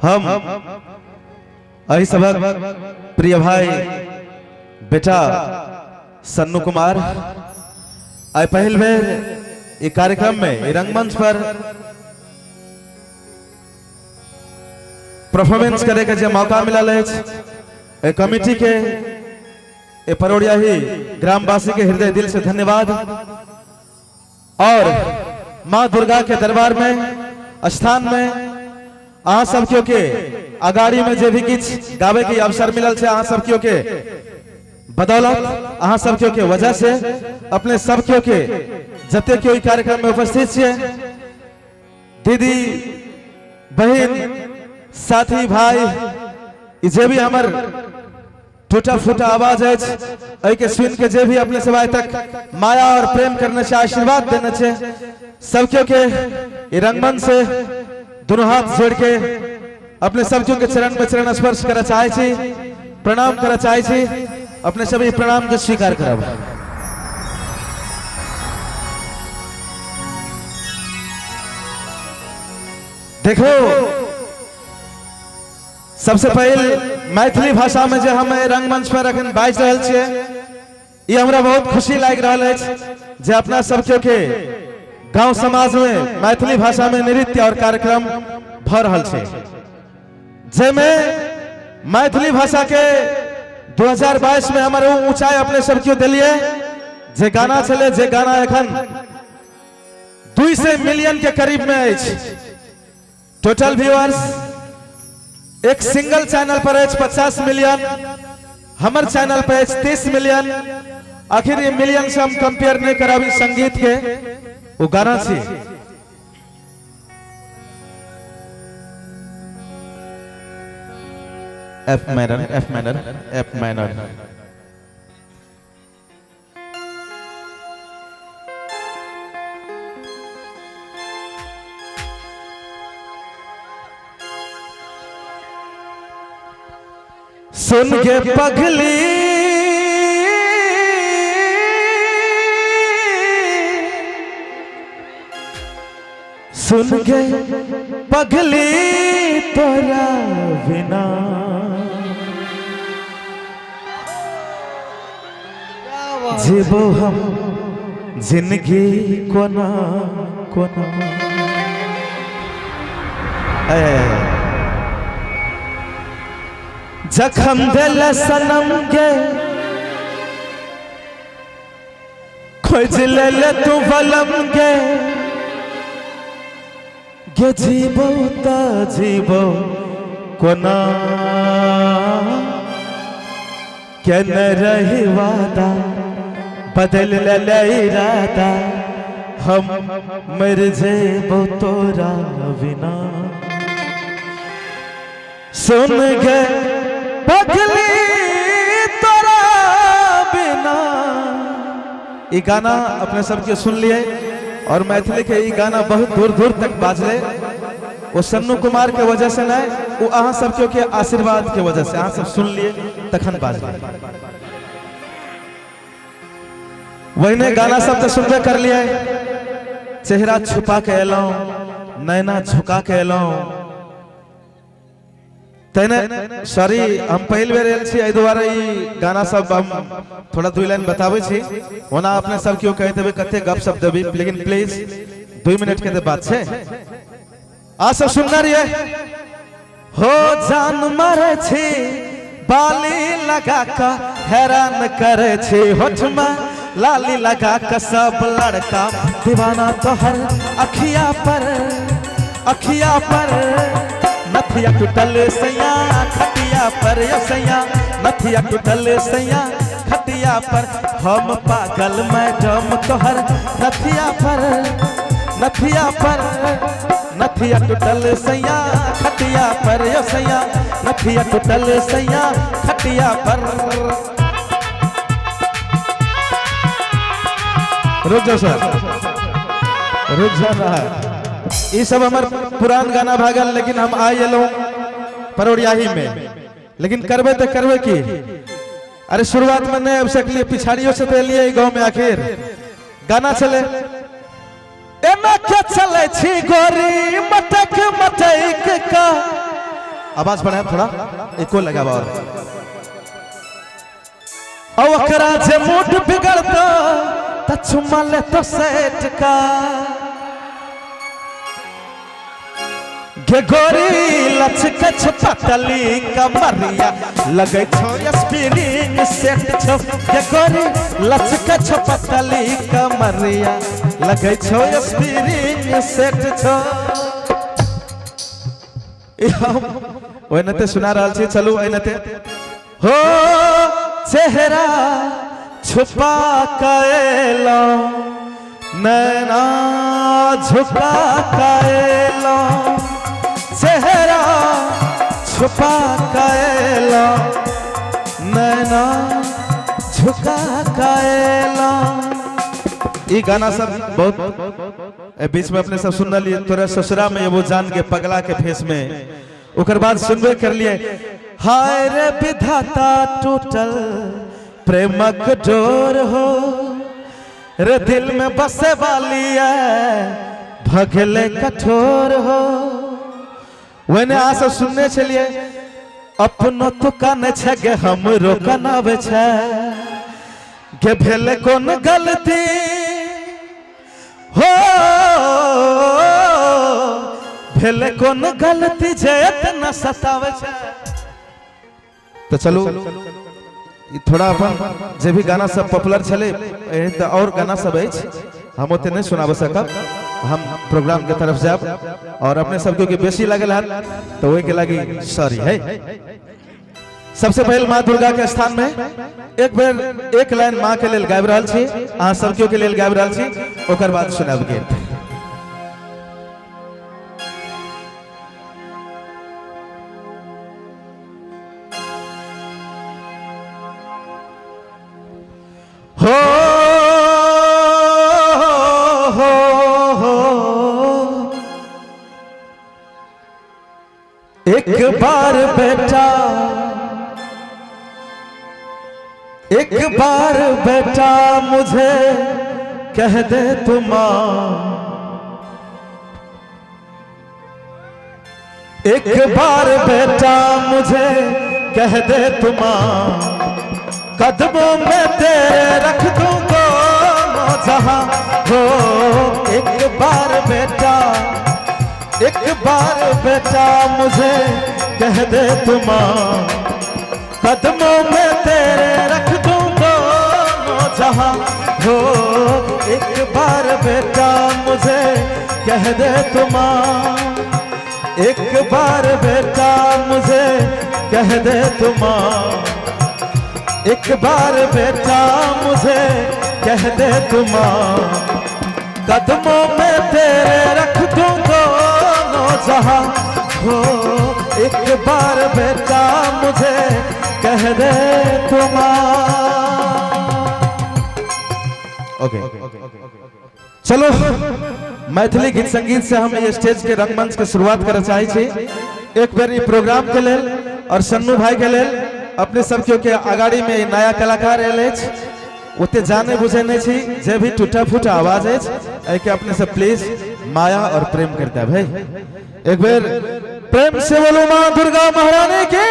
हम अही सबक प्रिय भाई बेटा सन्नू कुमार आई पहल बेर ये कार्यक्रम में रंगमंच पर परफॉर्मेंस करे के मौका मिला है कमिटी के ए परोड़िया ही ग्रामवासी के हृदय दिल से धन्यवाद। और मां दुर्गा के दरबार में स्थान में अहाँ सब क्यों के अगाड़ी में जे भी किछ गावे के अवसर मिलल है, अहाँ सब क्यों के बदौलत, अहाँ सब क्यों के वजह से अपने सब क्यों के जते क्यों कार्यक्रम में उपस्थित है, दीदी बहन साथी भाई जे भी हमार टूटा फूटा आवाज है के सुन के जे भी अपने सेवाएं तक माया और प्रेम करने से आशीर्वाद देने से सब क्यों के रंगमंच से दोनों हाथ जोड़ के अपने सब क्यों के चरण में चरण स्पर्श करा चाहे छी, प्रणाम करा चाहे छी, अपने सभी प्रणाम के स्वीकार करब। देखो सबसे पहले मैथिली भाषा में जो हम रंगमंच पर अखन बाज रहल छियै, ये हमरा बहुत खुशी लाग रहल है जे अपना सब के गांव समाज में मैथिली भाषा में नृत्य और कार्यक्रम भ रहल छै, जेमे मैथिली भाषा के 2022 में हमारे ऊंचाई अपने सब क्यों दिलिए जे गाना चले, जे गाना एखन 200 मिलियन के करीब में है टोटल व्यूअर्स। एक सिंगल चैनल पर है 50 मिलियन, हमारे चैनल पर है 30 मिलियन। आखिर ये मिलियन से हम कंपेयर नहीं करावी संगीत के वो गाना से। F minor F minor F minor सुन के पगली सुन के पगली तोरा बिना जीवो हम जिंदगी कोना कोना। जखम दिल सनम गे खोज ले तू बलम गे जीवो ता जीवो कोना के न रही वादा बदल ले इरादा हम मर जेबो तोरा बिना। सुन गे पगली तोरा बिना ये गाना अपने सबके सुन लिए और मैथिली के ये गाना बहुत दूर दूर तक बाजले वो सन्नू कुमार के वजह से नहीं, वो अहाँ सब के आशीर्वाद के वजह से अहाँ सब सुन लिए तखन बाजले। वही गाना सब तो सुनबे कर लिए, चेहरा छुपा के एलौ नैना झुका के एलौ तेने सॉरी हम पहले बेर एल छी एहि दुआरे ई गाना सब हम थोड़ा 2 लाइन बताबै छी, ओना अपने सब क्यों कह देबे कते गप सब देबे, लेकिन प्लीज 2 मिनट के बात छे आ सब सुनना रहिए। हो जान मारे छी बाली लगा का हैरान करे छी, होठ में लाली लगा का सब लड़का दीवाना तोहर अखिया पर नथिया टूटल सैया खटिया पर सैया नथिया टूटल सैया खटिया पर हम पागल मैडम तोहर नथिया पर नथिया टूटल सैया खटिया पर सैया नथिया टूटल सैया खटिया पर। रुक जाओ सर, रुक जाना है, ये सब हमार पुरान गाना भागल, लेकिन हम आए एलो परोड़िया ही में, लेकिन करबे तो करबे की। अरे शुरुआत में नहीं अब सकलिए, पिछाड़ियों से तो लिए गांव में आखिर गाना चले एना क्या चले छी गोरी मटक मटक का आवाज बढ़ाए थोड़ा, इको लगावा और ओकरा जे मूड बिगड़ता त चुमा ले तो सेट का गे गोरी लचके छपतली कमरिया लगे छो स्प्रिंग सेट छो गे गोरी लचके छपतली कमरिया लगे छो स्प्रिंग सेट छो ओनते सुना रहल छी चलू ओनते हो चेहरा छुपा कैलो नैना झुका कैलो चेहरा छुपा कैलो नैना झुका कैलो। ये गाना सब बहुत बीच में अपने सब सुन लिए तोरा ससुरा में वो जान के पगला के फेस में उकर बाद सुनबे कर लिए हाय रे विधाता टूटल प्रेमक डोर हो रे दिल में बसे वाली है भगले कठोर हो। वने आ सब सुनने चलिए अपनो तो कान छगे हमरो कनावे छे के भेले कोन गलती हो भेले कोन गलती जे इतना सतावे छे। तो चलो थोड़ा अपन जे भी गाना सब पॉपुलर चले और गाना सब है हम ओते नहीं सुनाब सकब हम प्रोग्राम के तरफ जाब और अपने सब क्योंकि बेसी लगल है तो वही के लगी सॉरी है। सबसे पहले माँ दुर्गा के स्थान में एक बेर एक लाइन माँ के लेल गाबि रहल छी अहाँ सब के लेल गाबि रहल छी ओकर बाद सुनाब गीत। हो एक बार बेटा मुझे कह दे तू मां एक बार बेटा मुझे कह दे तू मां कदमों में तेरे रख दूंगा जहां हो। एक बार बेटा मुझे कह दे तू मां कदमों में तेरे रख दूंगा जहां हो। एक बार बेटा मुझे कह दे तू मां एक बार बेटा मुझे कह दे तू मां एक बार बेटा मुझे कह दे तू मां कदमों में तेरे रख दूंगा जहां हो। एक बार बेटा मुझे कह दे तू मां। ओके चलो मैथिली गीत संगीत से हम ये स्टेज के रंगमंच के शुरुआत करना चाहे छी एक बेर ई प्रोग्राम के लेल और सन्नू भाई के लेल अपने सब के आगाड़ी में नया कलाकार उते जाने बुझे नहीं छी जे भी टूटा फूटा आवाज है के अपने सब प्लीज माया और प्रेम करता भाई एक बार प्रेम से बोलो माँ दुर्गा महारानी की।